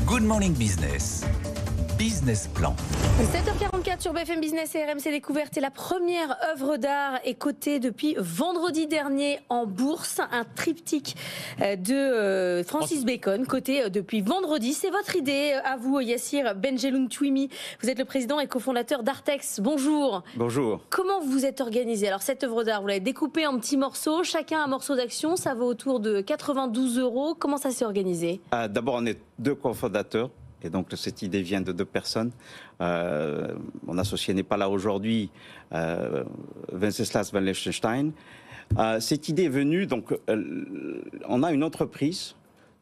Good Morning Business. Business Plan. 7h44 sur BFM Business et RMC Découverte. Et la première œuvre d'art est cotée depuis vendredi dernier en bourse. Un triptyque de Francis Bacon, coté depuis vendredi. C'est votre idée à vous, Yassir Benjeloun Touimi. Vous êtes le président et cofondateur d'Artex. Bonjour. Bonjour. Comment vous êtes organisé? Alors cette œuvre d'art, vous l'avez découpée en petits morceaux. Chacun un morceau d'action. Ça vaut autour de 92 €. Comment ça s'est organisé? D'abord, on est deux cofondateurs. Et donc, cette idée vient de deux personnes. Mon associé n'est pas là aujourd'hui, Wenceslas van Liechtenstein. Cette idée est venue, donc, on a une entreprise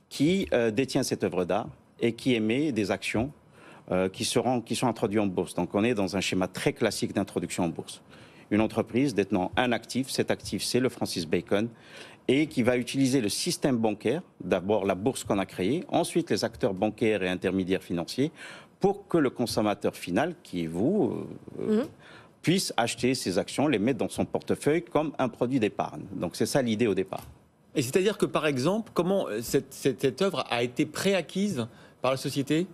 qui détient cette œuvre d'art et qui émet des actions qui sont introduites en bourse. Donc, on est dans un schéma très classique d'introduction en bourse. Une entreprise détenant un actif, cet actif, c'est le Francis Bacon, et qui va utiliser le système bancaire, d'abord la bourse qu'on a créée, ensuite les acteurs bancaires et intermédiaires financiers, pour que le consommateur final, qui est vous, puisse acheter ces actions, les mettre dans son portefeuille comme un produit d'épargne. Donc c'est ça l'idée au départ. Et c'est-à-dire que, par exemple, comment cette œuvre a été préacquise par la société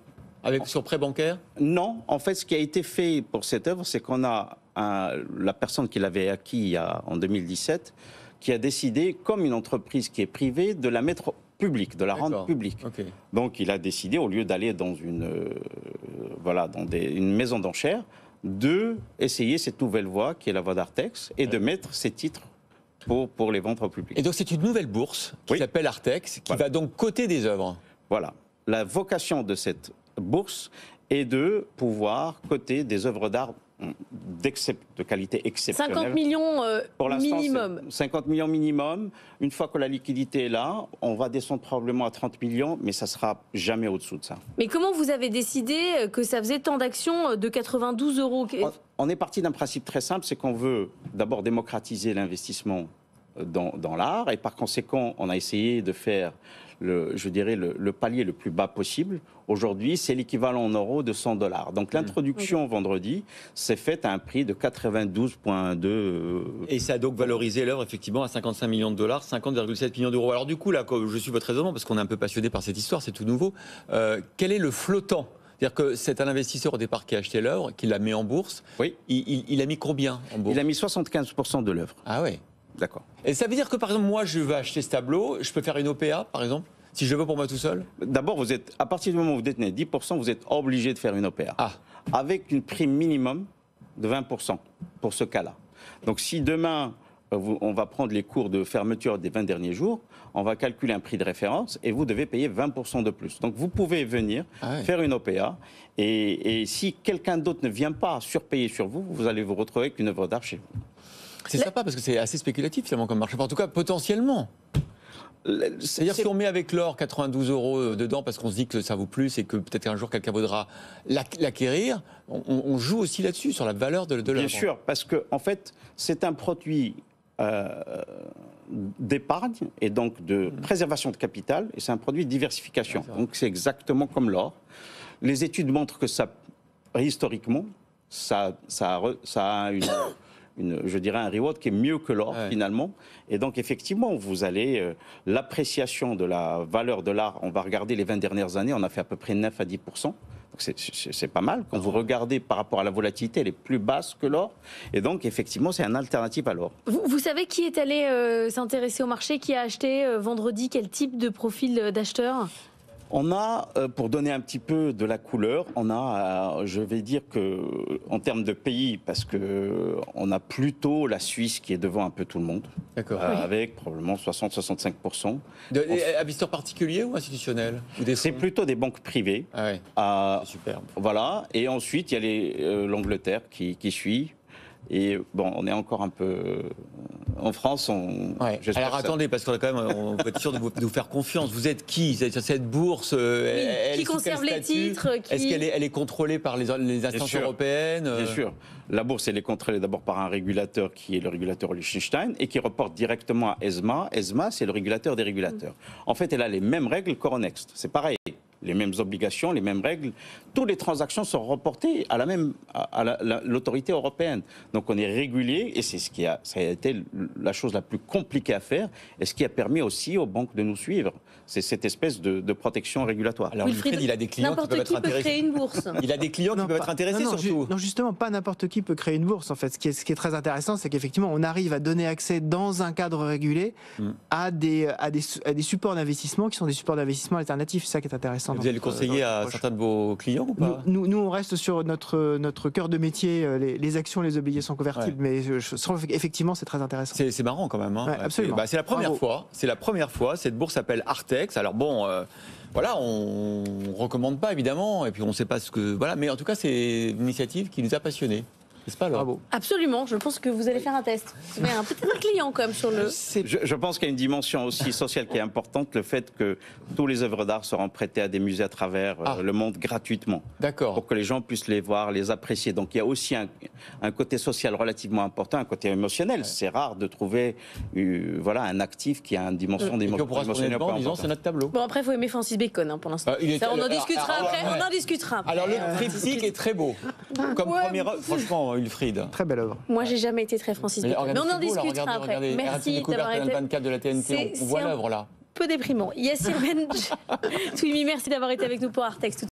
sur prêt bancaire? Non, en fait, ce qui a été fait pour cette œuvre, c'est qu'on a la personne qui l'avait acquis en 2017, qui a décidé, comme une entreprise qui est privée, de la mettre publique, de la rendre publique. Okay. Donc il a décidé, au lieu d'aller dans une maison d'enchères, d'essayer cette nouvelle voie qui est la voie d'Artex et de mettre ces titres pour les vendre au public. Et donc c'est une nouvelle bourse qui s'appelle Artex, qui va donc coter des œuvres. Voilà. La vocation de cette bourse est de pouvoir coter des œuvres d'art de qualité exceptionnelle. 50 millions minimum. 50 millions minimum. Une fois que la liquidité est là, on va descendre probablement à 30 millions, mais ça ne sera jamais au-dessous de ça. Mais comment vous avez décidé que ça faisait tant d'actions de 92 €? On est parti d'un principe très simple, c'est qu'on veut d'abord démocratiser l'investissement dans l'art, et par conséquent, on a essayé de faire le palier le plus bas possible. Aujourd'hui, c'est l'équivalent en euros de 100 $. Donc l'introduction vendredi s'est faite à un prix de 92,2. Et ça a donc valorisé l'œuvre effectivement à 55 millions de dollars, 50,7 millions d'euros. Alors du coup, là, je suis votre raisonnement, parce qu'on est un peu passionné par cette histoire, c'est tout nouveau. Quel est le flottant? C'est-à-dire que c'est un investisseur au départ qui a acheté l'œuvre, qui l'a mis en bourse. Oui. Il a mis combien en bourse? Il a mis 75% de l'œuvre. Ah ouais. D'accord. Et ça veut dire que, par exemple, moi, je veux acheter ce tableau, je peux faire une OPA, par exemple, si je le veux pour moi tout seul? D'abord, à partir du moment où vous détenez 10%, vous êtes obligé de faire une OPA. Avec une prime minimum de 20% pour ce cas-là. Donc, si demain, on va prendre les cours de fermeture des 20 derniers jours, on va calculer un prix de référence et vous devez payer 20% de plus. Donc, vous pouvez venir faire une OPA et si quelqu'un d'autre ne vient pas surpayer sur vous, vous allez vous retrouver avec une œuvre d'art chez vous. C'est sympa parce que c'est assez spéculatif finalement comme marché. Enfin, en tout cas, potentiellement. C'est-à-dire si on met avec l'or 92 € dedans parce qu'on se dit que ça vaut plus et que peut-être un jour quelqu'un voudra l'acquérir, on joue aussi là-dessus, sur la valeur de l'œuvre. Bien sûr, parce que en fait, c'est un produit d'épargne et donc de préservation de capital, et c'est un produit de diversification. Donc c'est exactement comme l'or. Les études montrent que historiquement, ça a je dirais un reward qui est mieux que l'or finalement. Et donc effectivement, vous allez l'appréciation de la valeur de l'art, on va regarder les 20 dernières années, on a fait à peu près 9 à 10%. C'est pas mal. Quand vous regardez par rapport à la volatilité, elle est plus basse que l'or. Et donc, effectivement, c'est une alternative à l'or. Vous savez qui est allé s'intéresser au marché, qui a acheté vendredi, quel type de profil d'acheteur? On a, pour donner un petit peu de la couleur, on a, je vais dire que, en termes de pays, parce que on a plutôt la Suisse qui est devant un peu tout le monde, avec probablement 60-65%. Investisseurs particuliers ou institutionnels? C'est plutôt des banques privées. C'est superbe. Voilà, et ensuite il y a l'Angleterre qui suit. Et bon, on est encore un peu en France. Alors attendez, parce qu'on a quand même, on peut être sûr de vous faire confiance. Vous êtes qui? Cette bourse, qui conserve les titres? Est-ce qu'elle est contrôlée par les instances européennes? Bien sûr. La bourse, elle est contrôlée d'abord par un régulateur qui est le régulateur Liechtenstein et qui reporte directement à ESMA. ESMA, c'est le régulateur des régulateurs. En fait, elle a les mêmes règles qu'Euronext. C'est pareil. les mêmes obligations, les mêmes règles. Toutes les transactions sont reportées à l'autorité européenne. Donc on est régulier et ça a été la chose la plus compliquée à faire et ce qui a permis aussi aux banques de nous suivre. C'est cette espèce de protection régulatoire. Alors Wilfried, il a des clients qui peuvent être intéressés. Créer une bourse. Il a des clients qui peuvent être intéressés surtout. Non, justement, pas n'importe qui peut créer une bourse. En fait, ce qui est très intéressant, c'est qu'effectivement, on arrive à donner accès dans un cadre régulé à des supports d'investissement qui sont des supports d'investissement alternatifs. C'est ça qui est intéressant. Vous allez le conseiller à certains de vos clients ou pas? Nous, on reste sur notre cœur de métier, les actions, les obligations convertibles. Mais je trouve qu'effectivement, c'est très intéressant. C'est marrant quand même. Hein. Ouais, absolument. C'est la première fois. C'est la première fois. Cette bourse s'appelle Artex. Alors bon. Voilà, on recommande pas évidemment, et puis on ne sait pas ce que. Voilà, mais en tout cas, c'est une initiative qui nous a passionnés. N'est-ce pas, Laure? Bravo. Absolument, je pense que vous allez faire un test. Mais peut-être un client quand même sur le. Je pense qu'il y a une dimension aussi sociale qui est importante, le fait que tous les œuvres d'art seront prêtées à des musées à travers le monde gratuitement. D'accord. Pour que les gens puissent les voir, les apprécier. Donc il y a aussi un côté social relativement important, un côté émotionnel. Ouais. C'est rare de trouver un actif qui a une dimension émotionnelle en disant c'est notre tableau. Bon, après, il faut aimer Francis Bacon pour l'instant. On en discutera après. On en discutera après. Alors le triptyque est très beau. Comme première œuvre, franchement. Wilfried. Très belle œuvre. Moi, j'ai jamais été très Francis Bacon. Mais on en discutera après. Merci d'avoir été. 24 de la TNT, on voit l'œuvre là. Peu déprimant. Yassir Benjadid, merci d'avoir été avec nous pour Artex.